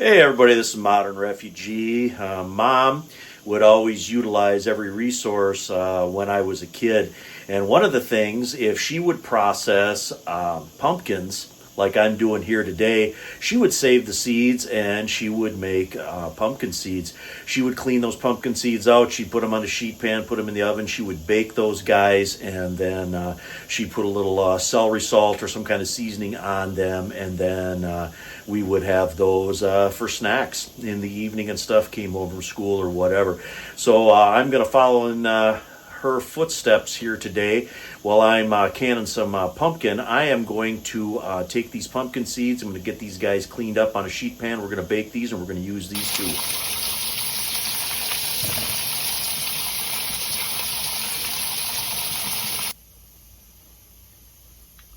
Hey everybody, this is Modern Refugee. Mom would always utilize every resource when I was a kid. And one of the things, if she would process pumpkins, like I'm doing here today, she would save the seeds and she would make pumpkin seeds. She would clean those pumpkin seeds out. She'd put them on a sheet pan, put them in the oven. She would bake those guys, and then she'd put a little celery salt or some kind of seasoning on them, and then we would have those for snacks in the evening and stuff, came home from school or whatever. So I'm going to follow in her footsteps here today. While I'm canning some pumpkin, I am going to take these pumpkin seeds. I'm going to get these guys cleaned up on a sheet pan. We're going to bake these and we're going to use these too.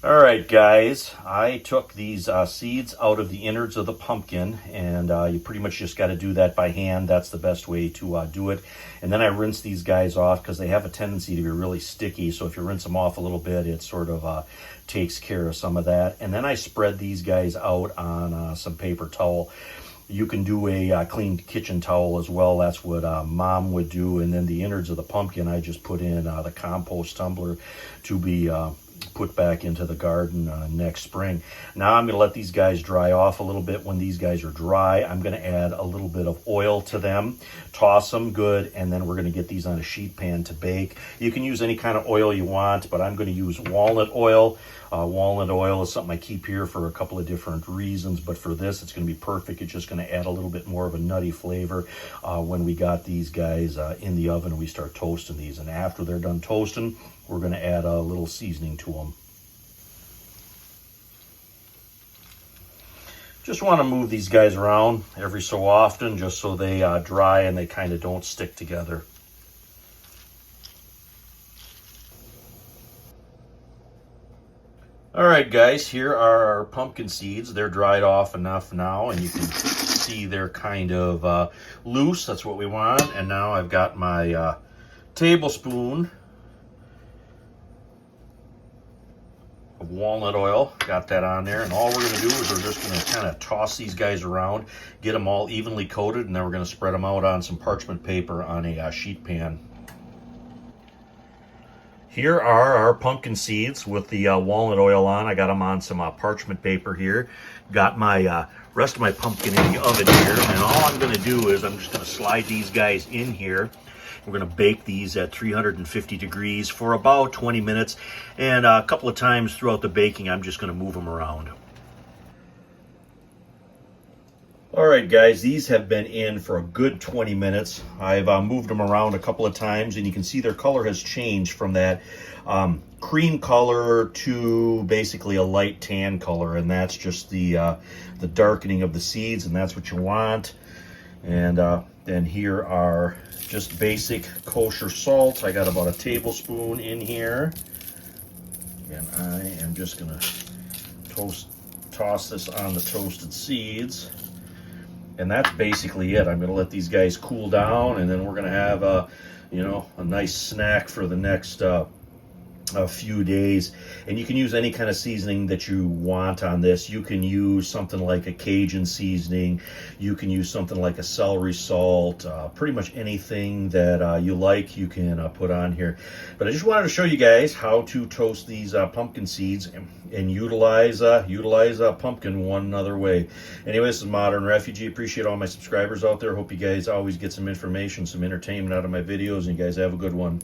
All right, guys, I took these seeds out of the innards of the pumpkin, and you pretty much just got to do that by hand. That's the best way to do it. And then I rinse these guys off because they have a tendency to be really sticky. So if you rinse them off a little bit, it sort of takes care of some of that. And then I spread these guys out on some paper towel. You can do a clean kitchen towel as well. That's what Mom would do. And then the innards of the pumpkin, I just put in the compost tumbler to be put back into the garden next spring. Now I'm going to let these guys dry off a little bit. When these guys are dry, I'm going to add a little bit of oil to them, toss them good, and then we're going to get these on a sheet pan to bake. You can use any kind of oil you want, but I'm going to use walnut oil. Walnut oil is something I keep here for a couple of different reasons, but for this, it's going to be perfect. It's just going to add a little bit more of a nutty flavor when we got these guys in the oven and we start toasting these. And after they're done toasting, we're going to add a little seasoning to them. Just want to move these guys around every so often just so they dry and they kind of don't stick together. All right, guys, here are our pumpkin seeds. They're dried off enough now, and you can see they're kind of loose. That's what we want. And now I've got my tablespoon of walnut oil. Got that on there. And all we're going to do is we're just going to kind of toss these guys around, get them all evenly coated, and then we're going to spread them out on some parchment paper on a sheet pan. Here are our pumpkin seeds with the walnut oil on. I got them on some parchment paper here. Got my rest of my pumpkin in the oven here. And all I'm going to do is I'm just going to slide these guys in here. We're going to bake these at 350 degrees for about 20 minutes. And a couple of times throughout the baking, I'm just going to move them around. All right, guys, these have been in for a good 20 minutes. I've moved them around a couple of times, and you can see their color has changed from that cream color to basically a light tan color, and that's just the darkening of the seeds, and that's what you want. And then here are just basic kosher salt. I got about a tablespoon in here, and I am just going to toss this on the toasted seeds. And that's basically it. I'm going to let these guys cool down, and then we're going to have a nice snack for the next a few days. And you can use any kind of seasoning that you want on this. You can use something like a Cajun seasoning. You can use something like a celery salt. Pretty much anything that you like, you can put on here. But I just wanted to show you guys how to toast these pumpkin seeds and utilize pumpkin one other way. Anyway, this is Modern Refugee. Appreciate all my subscribers out there. Hope you guys always get some information, some entertainment out of my videos, and you guys have a good one.